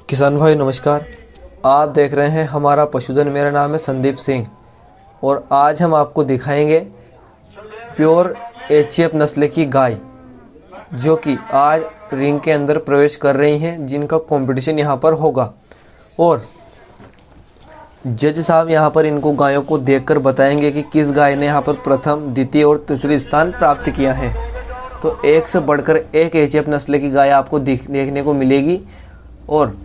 किसान भाई नमस्कार। आप देख रहे हैं हमारा पशुधन। मेरा नाम है संदीप सिंह और आज हम आपको दिखाएंगे प्योर एचएफ नस्ल की गाय जो कि आज रिंग के अंदर प्रवेश कर रही हैं, जिनका कंपटीशन यहाँ पर होगा। और जज साहब यहाँ पर इनको गायों को देखकर बताएंगे कि किस गाय ने यहाँ पर प्रथम, द्वितीय और तृतीय स्थान प्राप्त किया है। तो एक से बढ़कर एक एचएफ नस्ल की गाय आपको देखने को मिलेगी और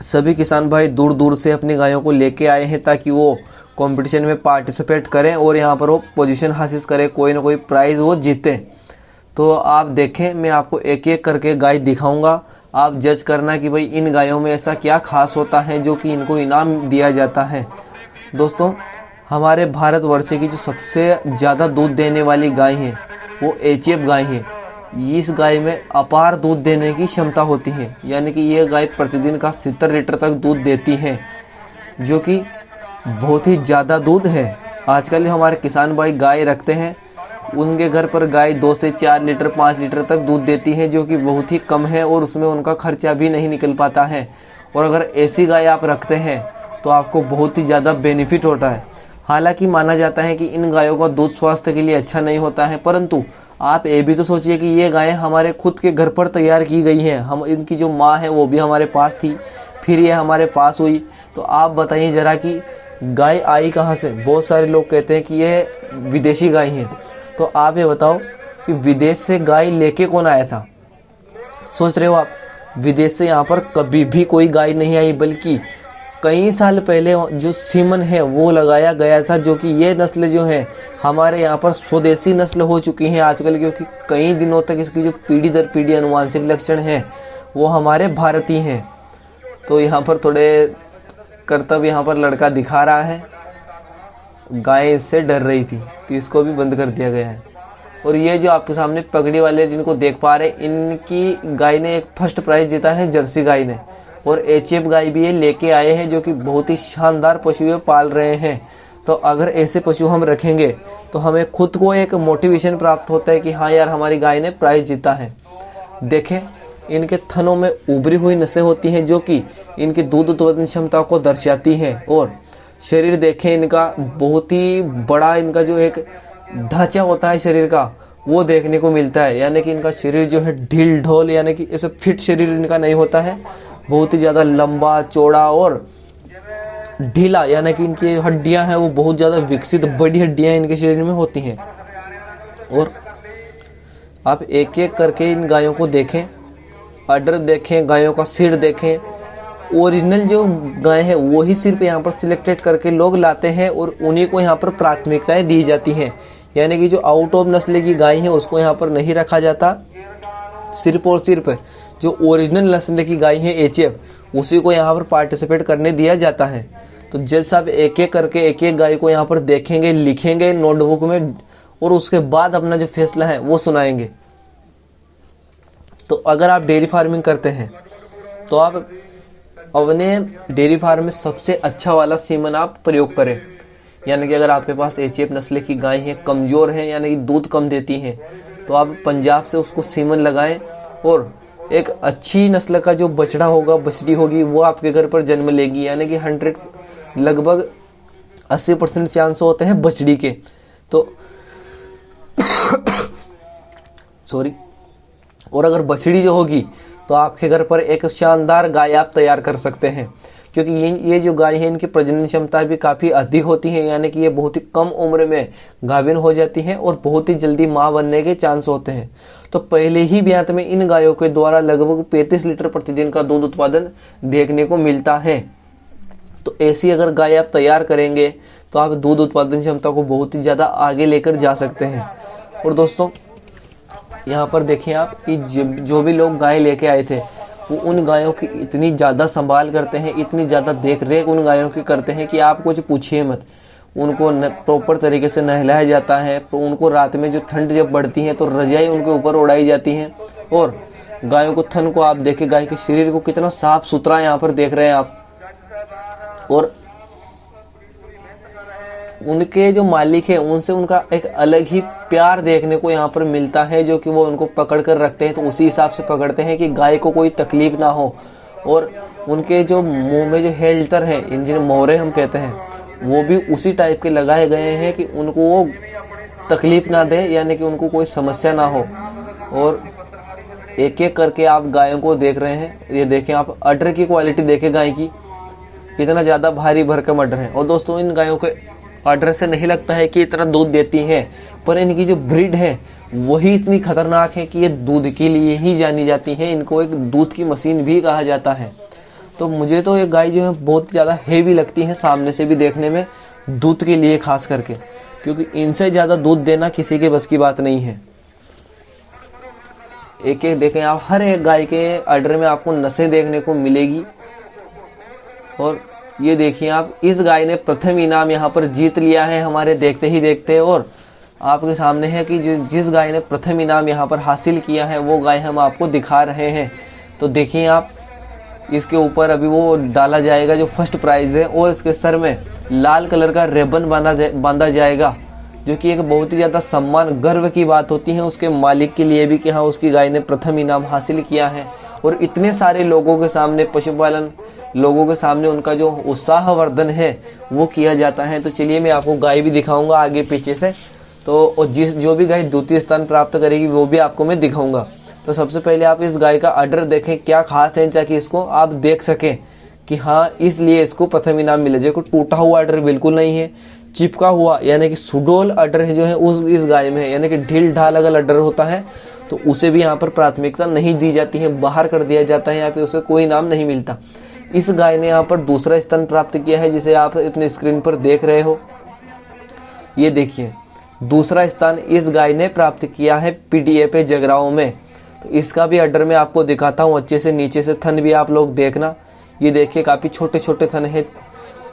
सभी किसान भाई दूर दूर से अपनी गायों को लेके आए हैं ताकि वो कंपटीशन में पार्टिसिपेट करें और यहाँ पर वो पोजीशन हासिल करें, कोई ना कोई प्राइज़ वो जीते। तो आप देखें, मैं आपको एक एक करके गाय दिखाऊंगा। आप जज करना कि भाई इन गायों में ऐसा क्या खास होता है जो कि इनको इनाम दिया जाता है। दोस्तों, हमारे भारतवर्ष की जो सबसे ज़्यादा दूध देने वाली गाय है वो एचएफ गाय है। इस गाय में अपार दूध देने की क्षमता होती है, यानी कि ये गाय प्रतिदिन का 70 लीटर तक दूध देती है, जो कि बहुत ही ज़्यादा दूध है। आजकल हमारे किसान भाई गाय रखते हैं, उनके घर पर गाय 2 से 4 लीटर 5 लीटर तक दूध देती है, जो कि बहुत ही कम है और उसमें उनका खर्चा भी नहीं निकल पाता है। और अगर ऐसी गाय आप रखते हैं तो आपको बहुत ही ज़्यादा बेनिफिट होता है। हालांकि माना जाता है कि इन गायों का दूध स्वास्थ्य के लिए अच्छा नहीं होता है, परंतु आप ये भी तो सोचिए कि ये गायें हमारे खुद के घर पर तैयार की गई हैं। हम इनकी जो माँ है वो भी हमारे पास थी, फिर ये हमारे पास हुई। तो आप बताइए ज़रा कि गाय आई कहाँ से। बहुत सारे लोग कहते हैं कि ये विदेशी गाय है। तो आप ये बताओ कि विदेश से गाय लेके कौन आया था। सोच रहे हो आप, विदेश से यहाँ पर कभी भी कोई गाय नहीं आई, बल्कि कई साल पहले जो सीमन है वो लगाया गया था, जो कि ये नस्ल जो है हमारे यहाँ पर स्वदेशी नस्ल हो चुकी है आजकल, क्योंकि कई दिनों तक इसकी जो पीढ़ी दर पीढ़ी अनुवांशिक लक्षण हैं वो हमारे भारतीय हैं। तो यहाँ पर थोड़े कर्तव्य यहाँ पर लड़का दिखा रहा है। गाय इससे डर रही थी तो इसको भी बंद कर दिया गया है। और ये जो आपके सामने पगड़ी वाले जिनको देख पा रहे, इनकी गाय ने एक फर्स्ट प्राइज जीता है, जर्सी गाय ने। और एचएफ गाय भी ये लेके आए हैं, जो कि बहुत ही शानदार पशु ये पाल रहे हैं। तो अगर ऐसे पशु हम रखेंगे तो हमें खुद को एक मोटिवेशन प्राप्त होता है कि हाँ यार, हमारी गाय ने प्राइज जीता है। देखें, इनके थनों में उभरी हुई नसें होती हैं जो कि इनकी दूध उत्पादन क्षमता को दर्शाती हैं। और शरीर देखें इनका, बहुत ही बड़ा इनका जो एक ढांचा होता है शरीर का वो देखने को मिलता है। यानी कि इनका शरीर जो है ढील ढोल, यानी कि ऐसे फिट शरीर इनका नहीं होता है, बहुत ही ज़्यादा लंबा चौड़ा और ढीला। यानी कि इनकी हड्डियां हैं वो बहुत ज़्यादा विकसित, बड़ी हड्डियां इनके शरीर में होती हैं। और आप एक एक करके इन गायों को देखें, अडर देखें, गायों का सिर देखें। ओरिजिनल जो गाय है वही सिर्फ यहाँ पर सिलेक्टेड करके लोग लाते हैं और उन्हीं को यहाँ पर प्राथमिकताएं दी जाती हैं। यानी कि जो आउट ऑफ नस्ल की गाय है उसको यहाँ पर नहीं रखा जाता। सिर्फ और सिर्फ जो ओरिजिनल नस्ल की गाय है एचएफ, उसी को यहाँ पर पार्टिसिपेट करने दिया जाता है। तो जज साहब एक एक करके एक एक गाय को यहाँ पर देखेंगे, लिखेंगे नोटबुक में और उसके बाद अपना जो फैसला है वो सुनाएंगे। तो अगर आप डेयरी फार्मिंग करते हैं तो आप अपने डेयरी फार्म में सबसे अच्छा वाला सीमन आप प्रयोग करें। यानी कि अगर आपके पास एचएफ नस्ल की गाय है, कमज़ोर है, यानी कि दूध कम देती हैं, तो आप पंजाब से उसको सीमन लगाएं और एक अच्छी नस्ल का जो बछड़ा होगा, बछड़ी होगी, वो आपके घर पर जन्म लेगी। यानी कि 100 लगभग 80% चांस होते हैं बछड़ी के। तो सॉरी। और अगर बछड़ी जो होगी तो आपके घर पर एक शानदार गाय आप तैयार कर सकते हैं, क्योंकि ये जो गाय है इनकी प्रजनन क्षमता भी काफ़ी अधिक होती है। यानी कि ये बहुत ही कम उम्र में गाभिन हो जाती हैं और बहुत ही जल्दी माँ बनने के चांस होते हैं। तो पहले ही ब्यात में इन गायों के द्वारा लगभग 35 लीटर प्रतिदिन का दूध उत्पादन देखने को मिलता है। तो ऐसी अगर गाय आप तैयार करेंगे तो आप दूध उत्पादन क्षमता को बहुत ही ज़्यादा आगे लेकर जा सकते हैं। और दोस्तों, यहाँ पर देखिए आप कि जो भी लोग गाय लेके आए थे वो उन गायों की इतनी ज़्यादा संभाल करते हैं, इतनी ज़्यादा देख रेख उन गायों की करते हैं कि आप कुछ पूछिए मत। उनको प्रॉपर तरीके से नहलाया जाता है। उनको रात में जो ठंड जब बढ़ती है तो रजाई उनके ऊपर उड़ाई जाती है। और गायों को थन को आप देखें, गाय के शरीर को कितना साफ सुथरा यहाँ पर देख रहे हैं आप। और उनके जो मालिक है उनसे उनका एक अलग ही प्यार देखने को यहाँ पर मिलता है, जो कि वो उनको पकड़ कर रखते हैं। तो उसी हिसाब से पकड़ते हैं कि गाय को कोई तकलीफ ना हो, और उनके जो मुंह में जो हेल्टर है, इन जिन्हें मोहरे हम कहते हैं, वो भी उसी टाइप के लगाए गए हैं कि उनको वो तकलीफ ना दे, यानी कि उनको कोई समस्या ना हो। और एक एक करके आप गायों को देख रहे हैं। ये देखें आप, अडर की क्वालिटी देखें गाय की, कितना ज़्यादा भारी भरकम अडर है। और दोस्तों इन गायों के अडर से नहीं लगता है कि इतना दूध देती हैं, पर इनकी जो ब्रीड है वही इतनी खतरनाक है कि ये दूध के लिए ही जानी जाती हैं। इनको एक दूध की मशीन भी कहा जाता है। तो मुझे तो ये गाय जो है बहुत ज़्यादा हेवी लगती है सामने से भी देखने में, दूध के लिए खास करके, क्योंकि इनसे ज़्यादा दूध देना किसी के बस की बात नहीं है। एक एक देखें आप, हर एक गाय के अडर में आपको नसें देखने को मिलेगी। और ये देखिए आप, इस गाय ने प्रथम इनाम यहाँ पर जीत लिया है हमारे देखते ही देखते। और आपके सामने है कि जिस गाय ने प्रथम इनाम यहाँ पर हासिल किया है वो गाय हम आपको दिखा रहे हैं। तो देखिए आप, इसके ऊपर अभी वो डाला जाएगा जो फर्स्ट प्राइज़ है, और इसके सर में लाल कलर का रिबन बांधा जाएगा, जो कि एक बहुत ही ज़्यादा सम्मान गर्व की बात होती है उसके मालिक के लिए भी कि हाँ उसकी गाय ने प्रथम इनाम हासिल किया है। और इतने सारे लोगों के सामने, पशुपालन लोगों के सामने उनका जो उत्साहवर्धन है वो किया जाता है। तो चलिए मैं आपको गाय भी दिखाऊंगा आगे पीछे से। तो और जो भी गाय द्वितीय स्थान प्राप्त करेगी वो भी आपको मैं दिखाऊंगा। तो सबसे पहले आप इस गाय का अडर देखें, क्या खास है, ताकि इसको आप देख सकें कि हाँ इसलिए इसको प्रथम इनाम मिले। देखो टूटा हुआ अडर बिल्कुल नहीं है, चिपका हुआ यानी कि सुडोल अडर जो है उस इस गाय में है, यानी कि ढील ढाल अगर अडर होता है तो उसे भी यहाँ पर प्राथमिकता नहीं दी जाती है, बाहर कर दिया जाता है, यहाँ पे उसे कोई इनाम नहीं मिलता। इस गाय ने यहाँ पर दूसरा स्थान प्राप्त किया है, जिसे आप अपने स्क्रीन पर देख रहे हो। ये देखिए दूसरा स्थान इस गाय ने प्राप्त किया है पीडीए पे जगराओं में। तो इसका भी अडर मैं आपको दिखाता हूँ अच्छे से, नीचे से थन भी आप लोग देखना। ये देखिए काफ़ी छोटे छोटे थन है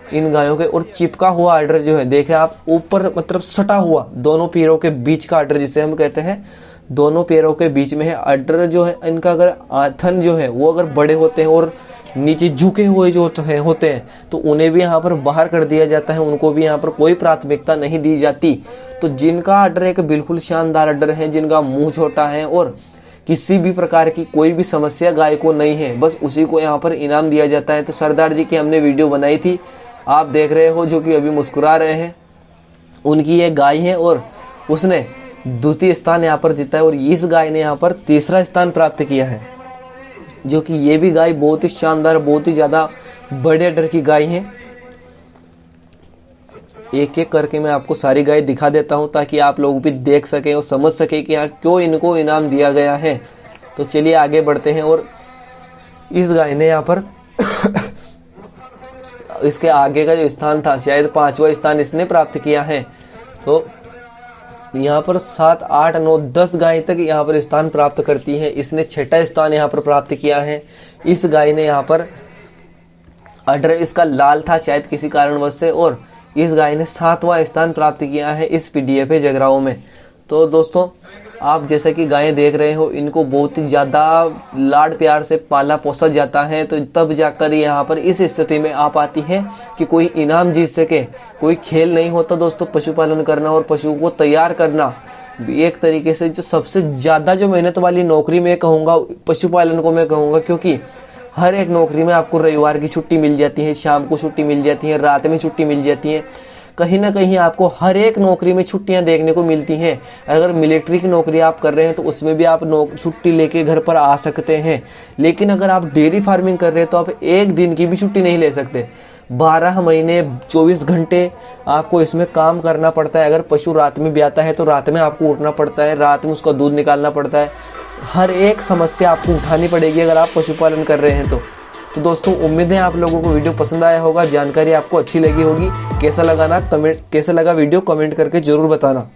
इन गायों के, और चिपका हुआ अडर जो है देखे आप, ऊपर मतलब सटा हुआ दोनों पैरों के बीच का अडर जिसे हम कहते हैं, दोनों पैरों के बीच में है अडर जो है इनका। अगर थन जो है वो अगर बड़े होते हैं और नीचे झुके हुए जो होते हैं तो उन्हें भी यहाँ पर बाहर कर दिया जाता है, उनको भी यहाँ पर कोई प्राथमिकता नहीं दी जाती। तो जिनका अडर एक बिल्कुल शानदार अडर है, जिनका मुंह छोटा है और किसी भी प्रकार की कोई भी समस्या गाय को नहीं है, बस उसी को यहाँ पर इनाम दिया जाता है। तो सरदार जी की हमने वीडियो बनाई थी, आप देख रहे हो, जो कि अभी मुस्कुरा रहे हैं, उनकी ये गाय है और उसने द्वितीय स्थान यहाँ पर जीता है। और इस गाय ने यहाँ पर तीसरा स्थान प्राप्त किया है, जो कि ये भी गाय बहुत ही शानदार, बहुत ही ज़्यादा बड़े अडर की गाय है। एक एक करके मैं आपको सारी गाय दिखा देता हूँ ताकि आप लोग भी देख सकें और समझ सकें कि यहाँ क्यों इनको इनाम दिया गया है। तो चलिए आगे बढ़ते हैं। और इस गाय ने यहाँ पर इसके आगे का जो स्थान था, शायद 5वां स्थान इसने प्राप्त किया है। तो यहाँ पर 7, 8, 9, 10 गाय तक यहाँ पर स्थान प्राप्त करती है। इसने 6ठा स्थान यहाँ पर प्राप्त किया है। इस गाय ने यहाँ पर अडर इसका लाल था शायद किसी कारणवश से, और इस गाय ने 7वां स्थान प्राप्त किया है इस पीडीए पे जगराओं में। तो दोस्तों आप जैसा कि गायें देख रहे हो, इनको बहुत ही ज़्यादा लाड प्यार से पाला पोसा जाता है। तो तब जाकर यहाँ पर इस स्थिति में आ पाती है कि कोई इनाम जीत सके। कोई खेल नहीं होता दोस्तों पशुपालन करना और पशु को तैयार करना। एक तरीके से जो सबसे ज़्यादा जो मेहनत वाली नौकरी मैं कहूँगा, पशुपालन को मैं कहूँगा, क्योंकि हर एक नौकरी में आपको रविवार की छुट्टी मिल जाती है, शाम को छुट्टी मिल जाती है, रात में छुट्टी मिल जाती है। कहीं ना कहीं आपको हर एक नौकरी में छुट्टियां देखने को मिलती हैं। अगर मिलिट्री की नौकरी आप कर रहे हैं तो उसमें भी आप छुट्टी लेके घर पर आ सकते हैं। लेकिन अगर आप डेयरी फार्मिंग कर रहे हैं तो आप एक दिन की भी छुट्टी नहीं ले सकते। 12 महीने 24 घंटे आपको इसमें काम करना पड़ता है। अगर पशु रात में ब्याता है तो रात में आपको उठना पड़ता है, रात में उसका दूध निकालना पड़ता है। हर एक समस्या आपको उठानी पड़ेगी अगर आप पशुपालन कर रहे हैं तो दोस्तों उम्मीद है आप लोगों को वीडियो पसंद आया होगा, जानकारी आपको अच्छी लगी होगी। कैसा लगा वीडियो कमेंट करके ज़रूर बताना।